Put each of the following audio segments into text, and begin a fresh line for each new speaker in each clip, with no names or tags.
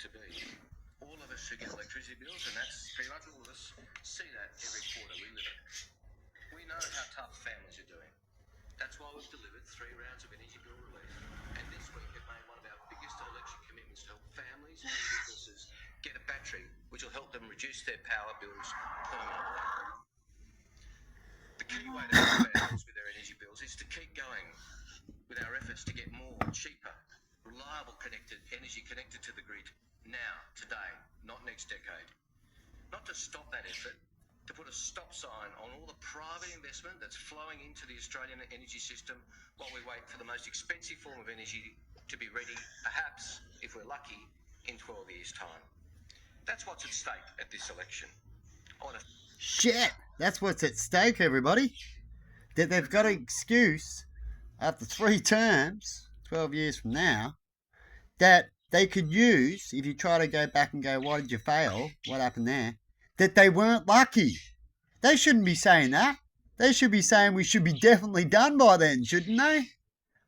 to be. All of us who get electricity bills, and that's pretty much all of us, see that every quarter we live it. We know how tough families are doing. That's why we've delivered 3 rounds of energy bill relief. And this week we've made one of our biggest election commitments to help families and businesses get a battery which will help them reduce their power bills permanently. The key way to help families with their energy bills is to keep going with our efforts to get more, cheaper, reliable energy connected to the grid now, today, not next decade. Not to stop that effort, to put a stop sign on all the private investment that's flowing into the Australian energy system while we wait for the most expensive form of energy to be ready, perhaps, if we're lucky, in 12 years' time. That's what's at stake at this election.
Shit! That's what's at stake, everybody. That they've got an excuse after 3 terms, 12 years from now, that they could use, if you try to go back and go, why did you fail? What happened there? That they weren't lucky. They shouldn't be saying that. They should be saying we should be definitely done by then, shouldn't they?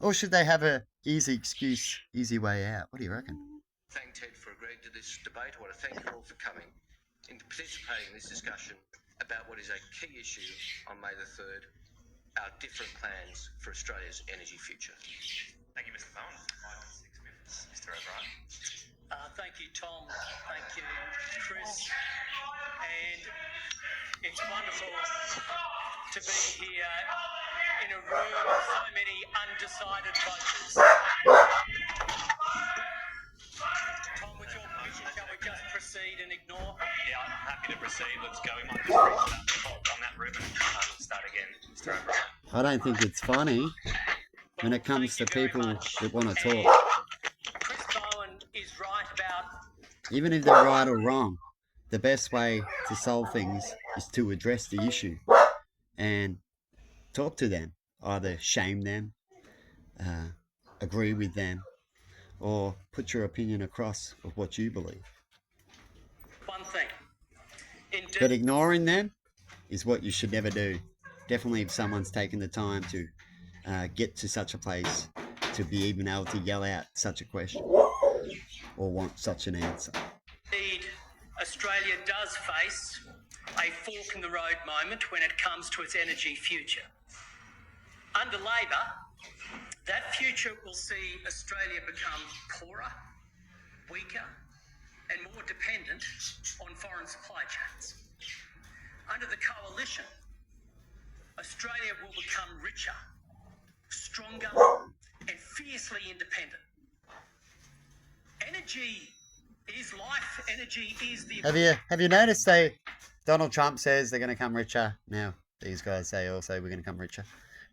Or should they have a easy excuse, easy way out? What do you reckon?
Thank Ted for agreeing to this debate. I want to thank you all for coming and participating in this discussion about what is a key issue on May the 3rd, our different plans for Australia's energy future.
Thank you, Mr. Bowen. 5 to 6 minutes, Mr. O'Brien.
Thank you, Tom. Thank you, Chris. And it's wonderful to be here in a room with so many undecided voters. Tom, with your permission, shall we just proceed and ignore?
Yeah, I'm happy to proceed. Let's go. We might just hold on that ribbon and start again, Mr. O'Brien.
I don't think it's funny when it comes to people that want to talk.
Chris Bowen is right about...
Even if they're right or wrong, the best way to solve things is to address the issue and talk to them. Either shame them, agree with them, or put your opinion across of what you believe.
One thing.
But ignoring them is what you should never do. Definitely if someone's taken the time to get to such a place to be even able to yell out such a question or want such an answer.
Indeed, Australia does face a fork in the road moment when it comes to its energy future. Under Labor, that future will see Australia become poorer, weaker, and more dependent on foreign supply chains. Under the Coalition, Australia will become richer, stronger, and fiercely independent. Energy is life. Energy is the...
Have you noticed Donald Trump says they're going to come richer. Now, these guys say also we're going to come richer.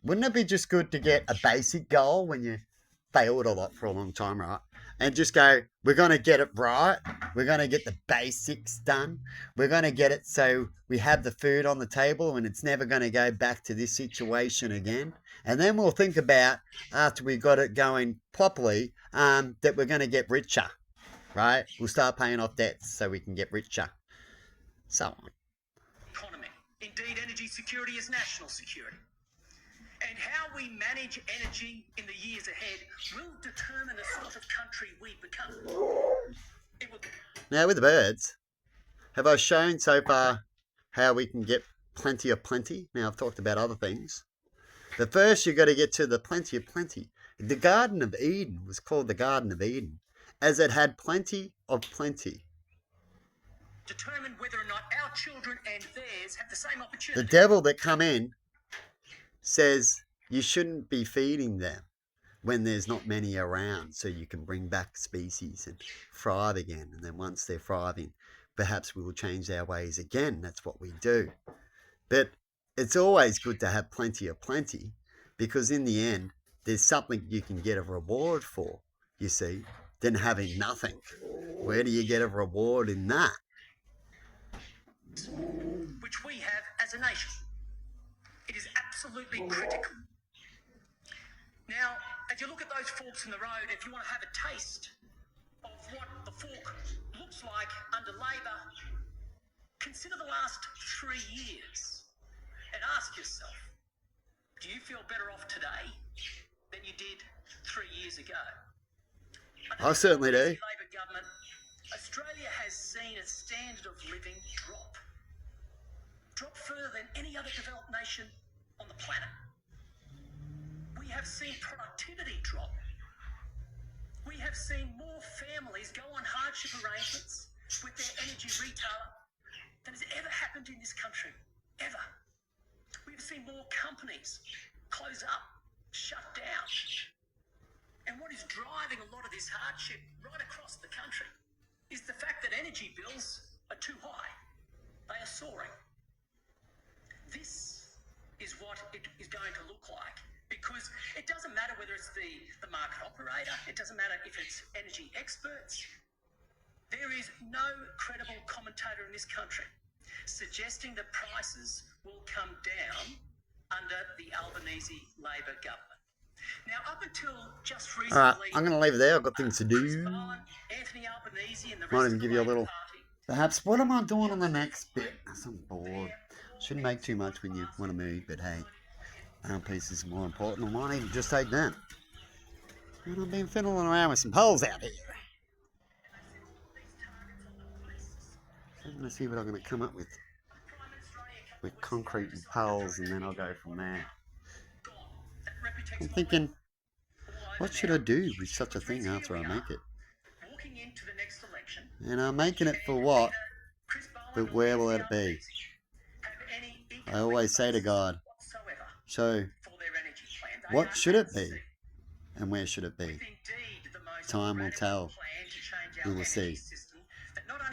Wouldn't it be just good to get a basic goal when you failed a lot for a long time, right? And just go, we're going to get it right. We're going to get the basics done. We're going to get it so we have the food on the table and it's never going to go back to this situation again. And then we'll think about, after we got it going properly, that we're going to get richer, right? We'll start paying off debts so we can get richer. So on.
Economy. Indeed, energy security is national security. And how we manage energy in the years ahead will determine the sort of country we become.
Now with the birds, have I shown so far how we can get plenty of plenty? Now I've talked about other things. But first you've got to get to the plenty of plenty. The Garden of Eden was called the Garden of Eden as it had plenty of plenty.
Determine whether or not our children and theirs have the same opportunity.
The devil that come in says you shouldn't be feeding them when there's not many around so you can bring back species and thrive again. And then once they're thriving, perhaps we will change our ways again. That's what we do. But it's always good to have plenty of plenty because in the end, there's something you can get a reward for, you see, than having nothing. Where do you get a reward in that?
Which we have as a nation. It is absolutely critical. Now, as you look at those forks in the road, if you want to have a taste of what the fork looks like under Labor, consider the last 3 years and ask yourself, do you feel better off today than you did 3 years ago?
I certainly do.
Labor government, Australia has seen its standard of living drop further than any other developed nation on the planet. We have seen productivity drop. We have seen more families go on hardship arrangements with their energy retailer than has ever happened in this country, ever. We've seen more companies close up, shut down. And what is driving a lot of this hardship right across the country is the fact that energy bills are too high. They are soaring. This is what it is going to look like, because it doesn't matter whether it's the market operator, it doesn't matter if it's energy experts. There is no credible commentator in this country suggesting that prices will come down under the Albanese Labor government. Now, up until just recently,
Alright, I'm going to leave it there. I've got things to
Chris
do.
Bowen, Anthony Albanese, and the
Might
rest
even
of
give
the
you a
Labor
little-
Party,
Perhaps, what am I doing on the next bit? I'm bored. Shouldn't make too much when you want to move, but hey, our piece is more important. I might even just take that. And I've been fiddling around with some poles out here. I'm going to see what I'm going to come up with concrete and poles, and then I'll go from there.
that reputation
I'm thinking, what should I do with such a thing after I make it?
walking into the next election.
And I'm making it for what?
Chris Bowen
But
or
where will
Anthony
it be?
Albanese have any
I always say to
economic
God,
basis whatsoever
so
for their energy plan. They
what
are
should it
at
be?
sea
And where should it be?
with indeed the most
Time will
radical
tell.
plan to change
We
our
will
energy
see.
system that not only